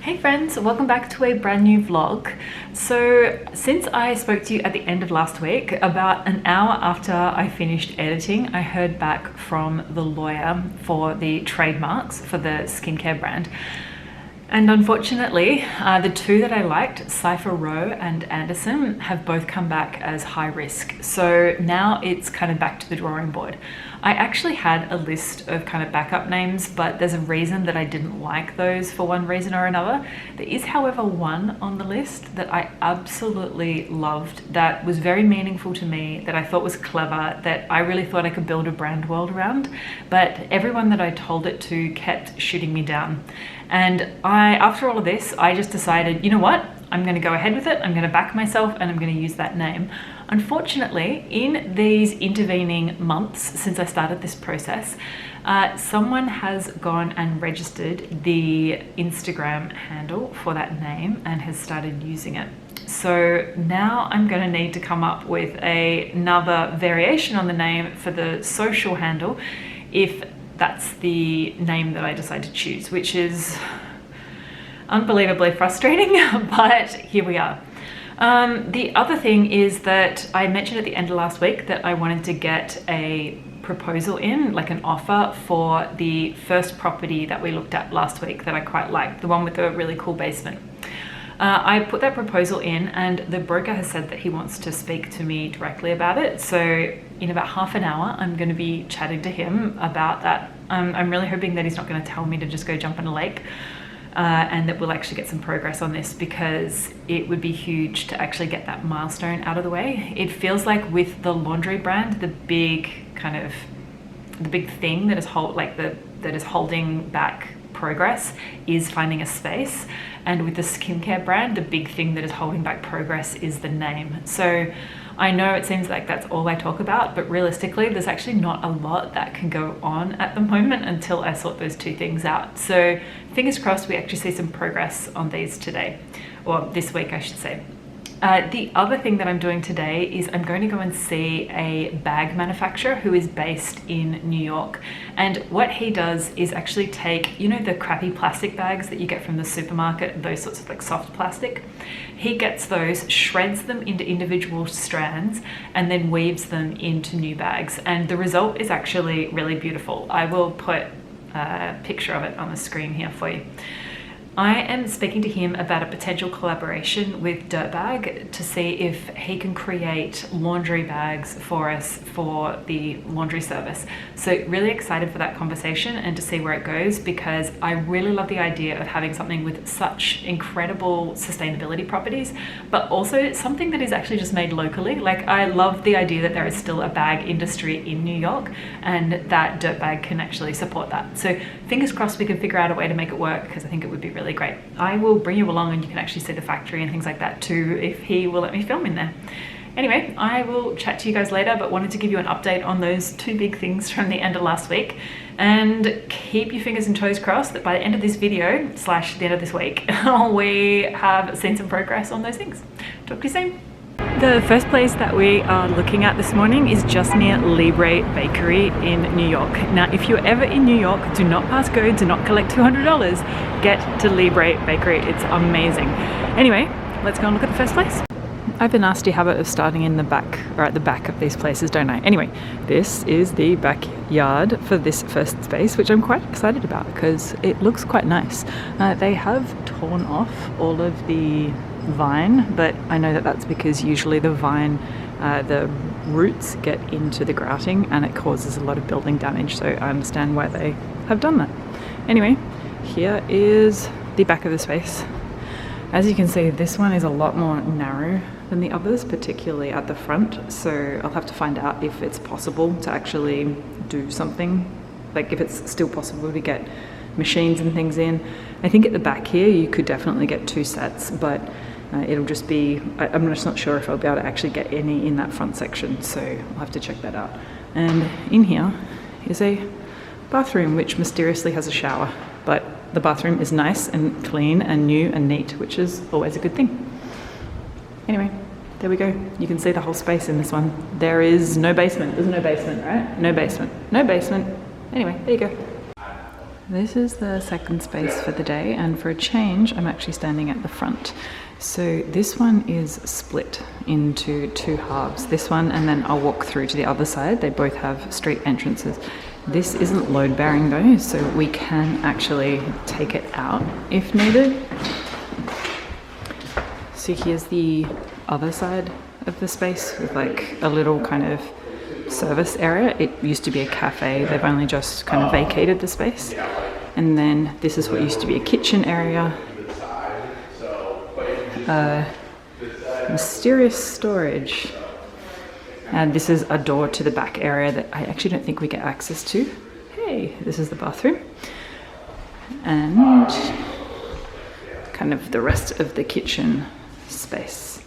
Hey friends, welcome back to a brand new vlog. So since I spoke to you at the end of last week, about an hour after I finished editing, I heard back from the lawyer for the trademarks for the skincare brand. And unfortunately, the two that I liked, Cypher Rowe and Anderson, have both come back as high risk. So now it's kind of back to the drawing board. I actually had a list of kind of backup names, but there's a reason that I didn't like those for one reason or another. There is, however, one on the list that I absolutely loved, that was very meaningful to me, that I thought was clever, that I really thought I could build a brand world around, but everyone that I told it to kept shooting me down. And after all of this, I just decided, you know what? I'm going to go ahead with it. I'm going to back myself and I'm going to use that name. Unfortunately, in these intervening months since I started this process, someone has gone and registered the Instagram handle for that name and has started using it. So now I'm going to need to come up with another variation on the name for the social handle if that's the name that I decide to choose, which is unbelievably frustrating, but here we are. The other thing is that I mentioned at the end of last week that I wanted to get a proposal in, like an offer for the first property that we looked at last week that I quite liked, the one with the really cool basement. I put that proposal in and the broker has said that he wants to speak to me directly about it. So in about half an hour, I'm going to be chatting to him about that. I'm really hoping that he's not going to tell me to just go jump in a lake and that we'll actually get some progress on this, because it would be huge to actually get that milestone out of the way. It feels like with the laundry brand, the big thing that is holding back progress is finding a space, and with the skincare brand, the big thing that is holding back progress is the name. So I know it seems like that's all I talk about, but realistically there's actually not a lot that can go on at the moment until I sort those two things out. So fingers crossed we actually see some progress on these today, or this week I should say. The other thing that I'm doing today is I'm going to go and see a bag manufacturer who is based in New York. And what he does is actually take, you know, the crappy plastic bags that you get from the supermarket, those sorts of like soft plastic. He gets those, shreds them into individual strands, and then weaves them into new bags. And the result is actually really beautiful. I will put a picture of it on the screen here for you. I am speaking to him about a potential collaboration with Dirtbag to see if he can create laundry bags for us for the laundry service. So really excited for that conversation and to see where it goes, because I really love the idea of having something with such incredible sustainability properties, but also something that is actually just made locally. Like, I love the idea that there is still a bag industry in New York and that Dirtbag can actually support that. So fingers crossed we can figure out a way to make it work, because I think it would be really great. I will bring you along and you can actually see the factory and things like that too, if he will let me film in there. Anyway, I will chat to you guys later, but wanted to give you an update on those two big things from the end of last week, and keep your fingers and toes crossed that by the end of this video / the end of this week, we have seen some progress on those things. Talk to you soon. The first place that we are looking at this morning is just near Libre Bakery in New York. Now, if you're ever in New York, do not pass go, do not collect $200, get to Libre Bakery. It's amazing. Anyway, let's go and look at the first place. I have a nasty habit of starting in the back, or at the back of these places, don't I? Anyway, this is the backyard for this first space, which I'm quite excited about because it looks quite nice. They have torn off all of the vine, but I know that that's because usually the vine, the roots get into the grouting and it causes a lot of building damage, so I understand why they have done that. Anyway, here is the back of the space. As you can see, this one is a lot more narrow than the others, particularly at the front, so I'll have to find out if it's possible to actually do something, like if it's still possible to get machines and things in. I think at the back here you could definitely get 2 sets, but it'll just be, I'm just not sure if I'll be able to actually get any in that front section, so I'll have to check that out. And in here is a bathroom which mysteriously has a shower, but the bathroom is nice and clean and new and neat, which is always a good thing. Anyway, there we go. You can see the whole space in this one. There is no basement. There's no basement, right? No basement. No basement. Anyway, there you go. This is the second space for the day, and for a change I'm actually standing at the front. So this one is split into two halves, this one, and then I'll walk through to the other side. They both have street entrances. This isn't load bearing though, so we can actually take it out if needed. So here's the other side of the space with like a little kind of service area. It used to be a cafe, they've only just kind of vacated the space. And then this is what used to be a kitchen area. Mysterious storage. And this is a door to the back area that I actually don't think we get access to. Hey, this is the bathroom. And kind of the rest of the kitchen space.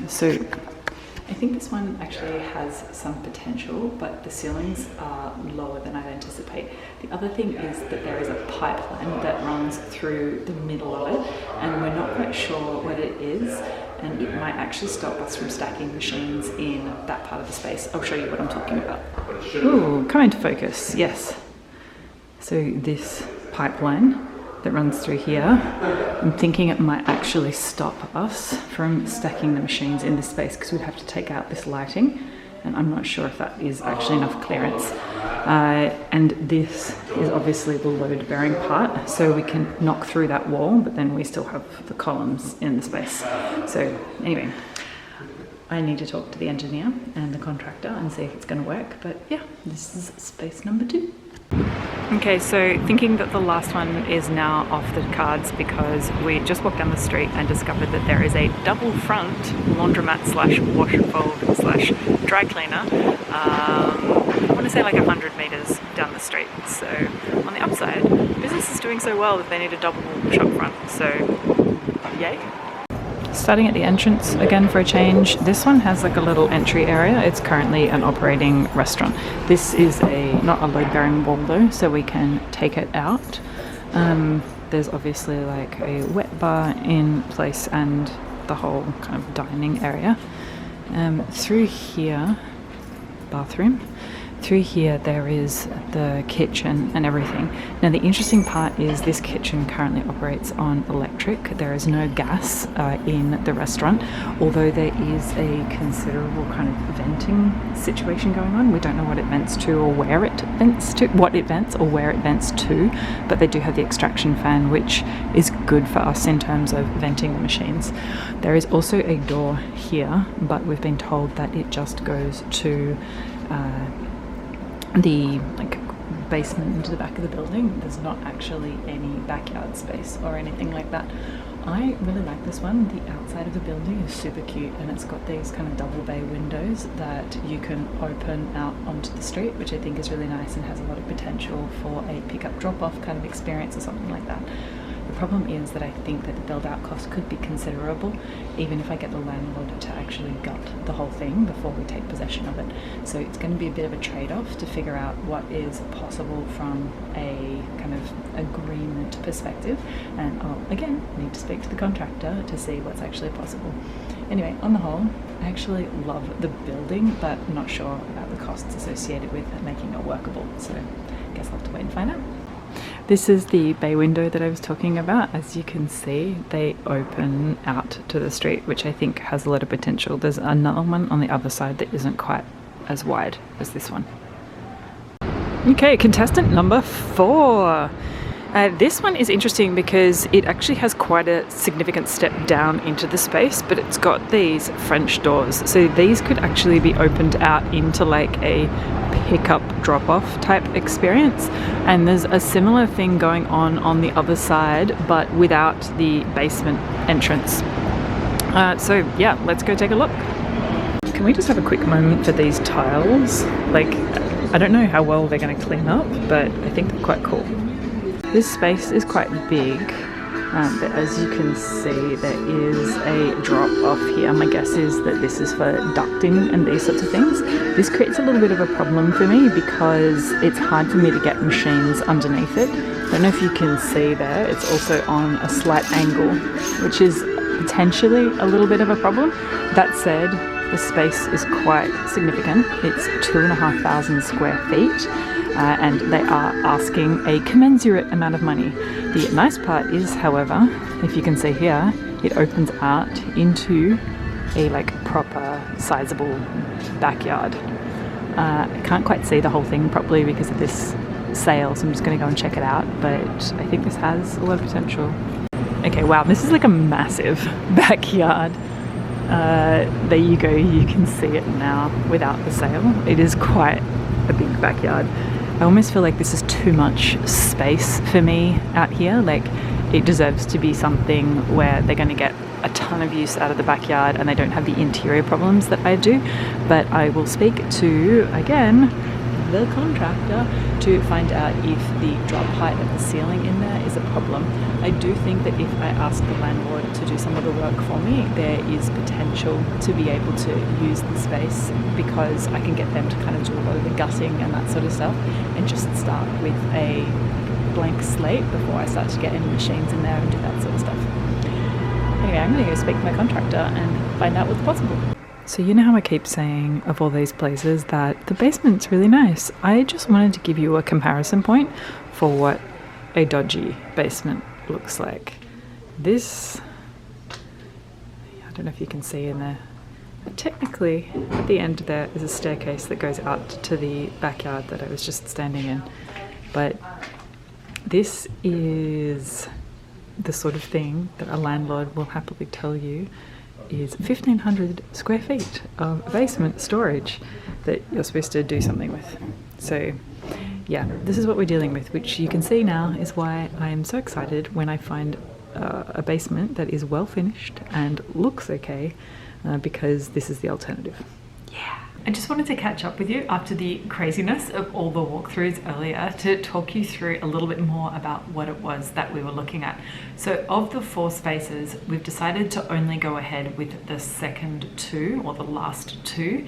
So I think this one actually has some potential, but the ceilings are lower than I'd anticipate. The other thing is that there is a pipeline that runs through the middle of it, and we're not quite sure what it is, and it might actually stop us from stacking machines in that part of the space. I'll show you what I'm talking about. Ooh, come into focus, yes. So this pipeline that runs through here, I'm thinking it might actually stop us from stacking the machines in this space because we'd have to take out this lighting, and I'm not sure if that is actually enough clearance. And this is obviously the load bearing part, so we can knock through that wall, but then we still have the columns in the space. So anyway, I need to talk to the engineer and the contractor and see if it's going to work, but yeah, this is space number 2. Okay, so thinking that the last one is now off the cards because we just walked down the street and discovered that there is a double front laundromat slash wash and fold slash dry cleaner. I want to say like 100 meters down the street. So on the upside, business is doing so well that they need a double shop front. So yay. Starting at the entrance again for a change. This one has like a little entry area. It's currently an operating restaurant. This is not a load bearing wall though, so we can take it out. There's obviously like a wet bar in place and the whole kind of dining area. Through here, bathroom. Through here there is the kitchen and everything. Now the interesting part is this kitchen currently operates on electric. There is no gas in the restaurant, although there is a considerable kind of venting situation going on. We don't know what it vents to or where it vents to, what it vents or where it vents to, but they do have the extraction fan, which is good for us in terms of venting the machines. There is also a door here, but we've been told that it just goes to the basement into the back of the building. There's not actually any backyard space or anything like that. I really like this one. The outside of the building is super cute, and it's got these kind of double bay windows that you can open out onto the street, which I think is really nice and has a lot of potential for a pick-up drop-off kind of experience or something like that. The problem is that I think that the build-out cost could be considerable, even if I get the landlord to actually gut the whole thing before we take possession of it. So it's going to be a bit of a trade-off to figure out what is possible from a kind of agreement perspective, and I'll again need to speak to the contractor to see what's actually possible. Anyway, on the whole, I actually love the building, but I'm not sure about the costs associated with making it workable, so I guess I'll have to wait and find out. This is the bay window that I was talking about. As you can see, they open out to the street, which I think has a lot of potential. There's another one on the other side that isn't quite as wide as this one. Okay, contestant number 4. This one is interesting because it actually has quite a significant step down into the space, but it's got these French doors. So these could actually be opened out into like a pickup drop-off type experience. And there's a similar thing going on the other side, but without the basement entrance. So yeah, let's go take a look. Can we just have a quick moment for these tiles? Like, I don't know how well they're going to clean up, but I think they're quite cool. This space is quite big, but as you can see, there is a drop off here. My guess is that this is for ducting and these sorts of things. This creates a little bit of a problem for me because it's hard for me to get machines underneath it. I don't know if you can see there, it's also on a slight angle, which is potentially a little bit of a problem. That said, the space is quite significant. It's 2,500 square feet. and they are asking a commensurate amount of money. The nice part is, however, if you can see here, it opens out into a like proper sizable backyard. I can't quite see the whole thing properly because of this sale, so I'm just going to go and check it out, but I think this has a lot of potential. Okay, wow, this is like a massive backyard. There you go, you can see it now without the sale. It is quite a big backyard. I almost feel like this is too much space for me out here. Like, it deserves to be something where they're going to get a ton of use out of the backyard and they don't have the interior problems that I do. But I will speak to, again, the contractor to find out if the drop height of the ceiling in there is a problem. I do think that if I ask the landlord to do some of the work for me, there is potential to be able to use the space, because I can get them to kind of do a lot of the gutting and that sort of stuff and just start with a blank slate before I start to get any machines in there and do that sort of stuff. Anyway, I'm going to go speak to my contractor and find out what's possible. So you know how I keep saying of all these places that the basement's really nice? I just wanted to give you a comparison point for what a dodgy basement looks like. This, I don't know if you can see in there, but technically at the end there is a staircase that goes out to the backyard that I was just standing in. But this is the sort of thing that a landlord will happily tell you is 1,500 square feet of basement storage that you're supposed to do something with. So yeah, this is what we're dealing with, which you can see now is why I am so excited when I find a basement that is well finished and looks okay, because this is the alternative. Yeah. I just wanted to catch up with you after the craziness of all the walkthroughs earlier to talk you through a little bit more about what it was that we were looking at. So of the 4 spaces, we've decided to only go ahead with the second 2, or the last 2.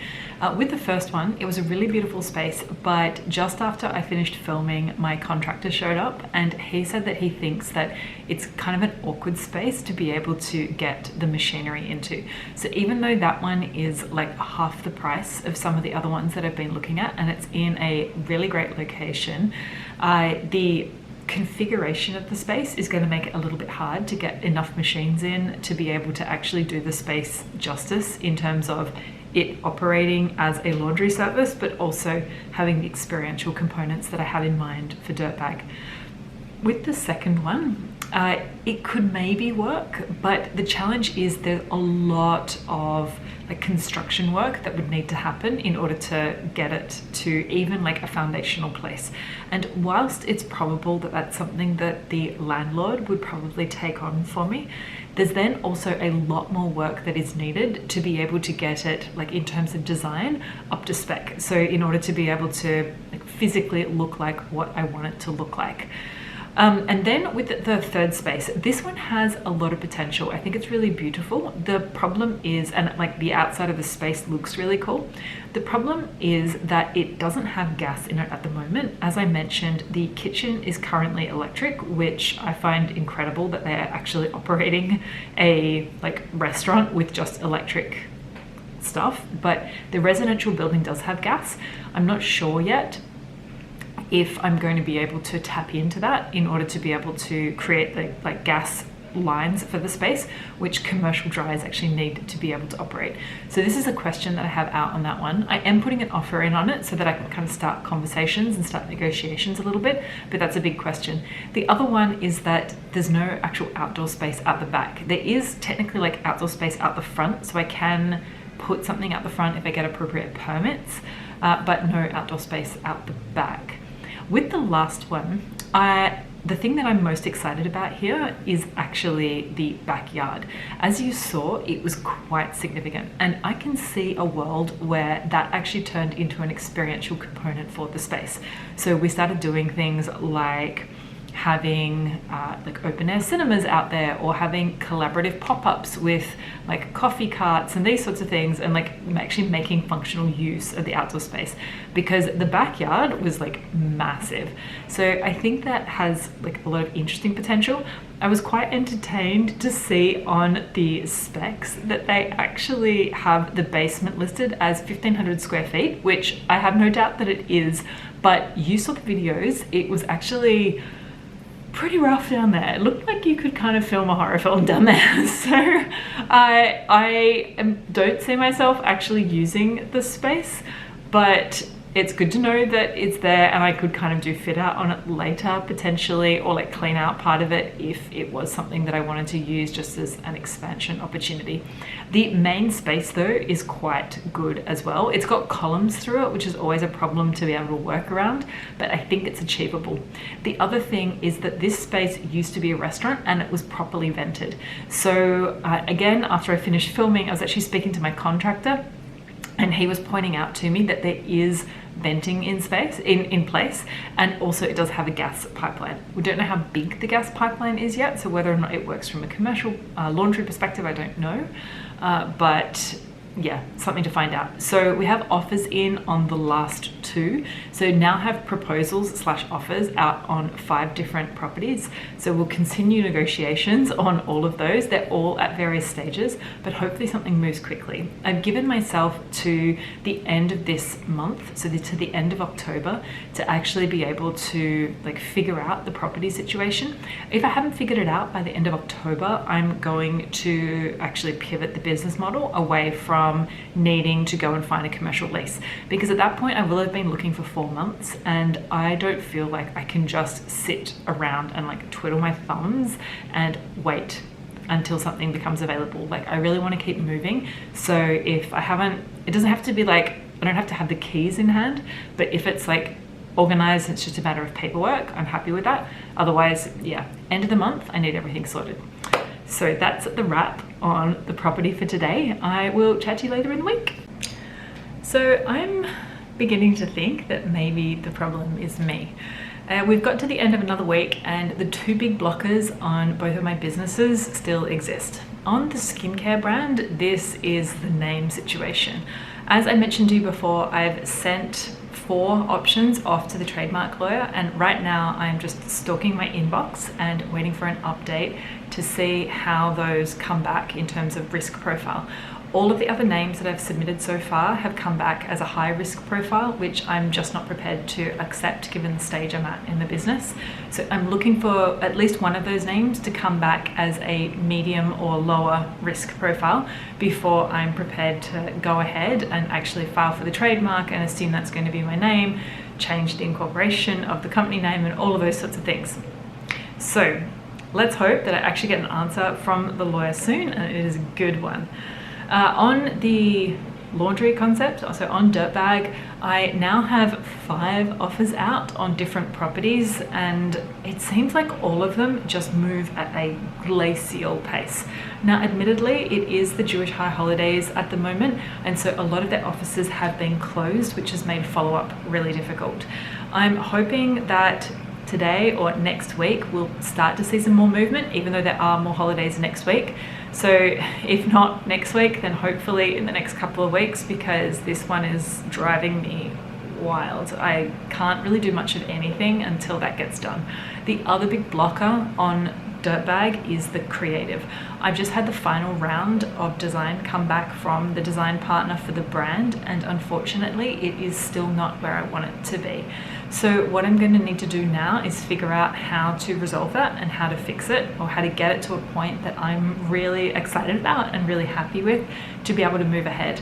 With the first one, it was a really beautiful space, but just after I finished filming, my contractor showed up and he said that he thinks that it's kind of an awkward space to be able to get the machinery into. So even though that one is like half the price of some of the other ones that I've been looking at, and it's in a really great location, the configuration of the space is going to make it a little bit hard to get enough machines in to be able to actually do the space justice in terms of it operating as a laundry service, but also having the experiential components that I have in mind for Dirtbag. With the second one, it could maybe work, but the challenge is there's a lot of like construction work that would need to happen in order to get it to even like a foundational place. And whilst it's probable that that's something that the landlord would probably take on for me, there's then also a lot more work that is needed to be able to get it, like in terms of design, up to spec. So in order to be able to like physically look like what I want it to look like. And then with the third space, this one has a lot of potential. I think it's really beautiful. The problem is, and like the outside of the space looks really cool. The problem is that it doesn't have gas in it at the moment. As I mentioned, the kitchen is currently electric, which I find incredible that they're actually operating a like restaurant with just electric stuff. But the residential building does have gas. I'm not sure yet if I'm going to be able to tap into that in order to be able to create the like gas lines for the space, which commercial dryers actually need to be able to operate. So this is a question that I have out on that one. I am putting an offer in on it so that I can kind of start conversations and start negotiations a little bit, but that's a big question. The other one is that there's no actual outdoor space at the back. There is technically like outdoor space out the front, so I can put something out the front if I get appropriate permits, but no outdoor space out the back. With the last one, the thing that I'm most excited about here is actually the backyard. As you saw, it was quite significant, and I can see a world where that actually turned into an experiential component for the space. So we started doing things like having like open air cinemas out there, or having collaborative pop-ups with like coffee carts and these sorts of things, and like actually making functional use of the outdoor space, because the backyard was like massive. So I think that has like a lot of interesting potential. I was quite entertained to see on the specs that they actually have the basement listed as 1,500 square feet, which I have no doubt that it is, but you saw the videos, it was actually pretty rough down there. It looked like you could kind of film a horror film down there. So I don't see myself actually using the space, but it's good to know that it's there and I could kind of do fit out on it later potentially, or like clean out part of it if it was something that I wanted to use just as an expansion opportunity. The main space though is quite good as well. It's got columns through it, which is always a problem to be able to work around, but I think it's achievable. The other thing is that this space used to be a restaurant and it was properly vented. So again, after I finished filming, I was actually speaking to my contractor, and he was pointing out to me that there is venting in place, and also it does have a gas pipeline. We don't know how big the gas pipeline is yet, so whether or not it works from a commercial laundry perspective, I don't know, but yeah, something to find out. So we have offers in on the last two, so now have proposals / offers out on 5 different properties. So we'll continue negotiations on all of those. They're all at various stages, but hopefully something moves quickly. I've given myself to the end of this month, so to the end of October, to actually be able to like figure out the property situation. If I haven't figured it out by the end of October, I'm going to actually pivot the business model away from needing to go and find a commercial lease, because at that point I will have been looking for 4 months and I don't feel like I can just sit around and like twiddle my thumbs and wait until something becomes available. Like I really want to keep moving. So if I haven't, it doesn't have to be like, I don't have to have the keys in hand, but if it's like organized, it's just a matter of paperwork, I'm happy with that. Otherwise, yeah, end of the month, I need everything sorted. So that's the wrap on the property for today. I will chat to you later in the week. So I'm beginning to think that maybe the problem is me. We've got to the end of another week and the 2 big blockers on both of my businesses still exist. On the skincare brand, this is the name situation. As I mentioned to you before, I've sent 4 options off to the trademark lawyer, and right now I'm just stalking my inbox and waiting for an update to see how those come back in terms of risk profile. All of the other names that I've submitted so far have come back as a high risk profile, which I'm just not prepared to accept given the stage I'm at in the business. So I'm looking for at least one of those names to come back as a medium or lower risk profile before I'm prepared to go ahead and actually file for the trademark and assume that's going to be my name, change the incorporation of the company name and all of those sorts of things. So let's hope that I actually get an answer from the lawyer soon, and it is a good one. On the laundry concept, so on Dirtbag, I now have 5 offers out on different properties, and it seems like all of them just move at a glacial pace. Now, admittedly, it is the Jewish high holidays at the moment, and so a lot of their offices have been closed, which has made follow-up really difficult. I'm hoping that today or next week we'll start to see some more movement, even though there are more holidays next week. So if not next week, then hopefully in the next couple of weeks, because this one is driving me wild. I can't really do much of anything until that gets done. The other big blocker on Dirtbag is the creative. I've just had the final round of design come back from the design partner for the brand, and unfortunately it is still not where I want it to be. So what I'm going to need to do now is figure out how to resolve that and how to fix it, or how to get it to a point that I'm really excited about and really happy with to be able to move ahead.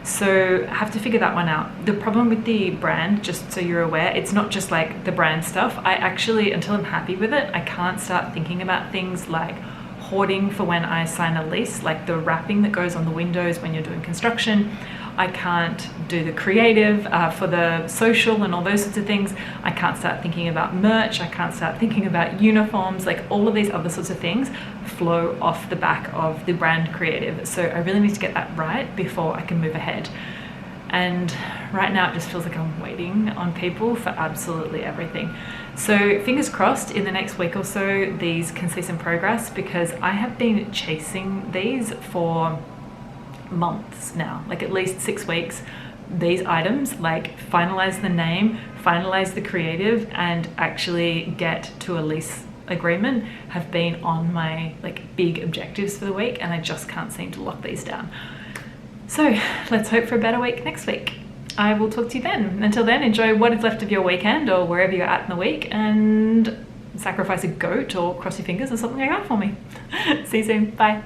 So I have to figure that one out. The problem with the brand, just so you're aware, it's not just like the brand stuff. I actually, until I'm happy with it, I can't start thinking about things like hoarding for when I sign a lease, like the wrapping that goes on the windows when you're doing construction. I can't do the creative for the social and all those sorts of things. I can't start thinking about merch. I can't start thinking about uniforms. Like all of these other sorts of things flow off the back of the brand creative. So I really need to get that right before I can move ahead. And right now it just feels like I'm waiting on people for absolutely everything. So fingers crossed in the next week or so these can see some progress, because I have been chasing these for months now, like at least 6 weeks. These items, like finalize the name, finalize the creative, and actually get to a lease agreement have been on my like big objectives for the week, and I just can't seem to lock these down. So let's hope for a better week next week. I will talk to you then. Until then, enjoy what is left of your weekend or wherever you're at in the week, and sacrifice a goat or cross your fingers or something like that for me. See you soon. Bye.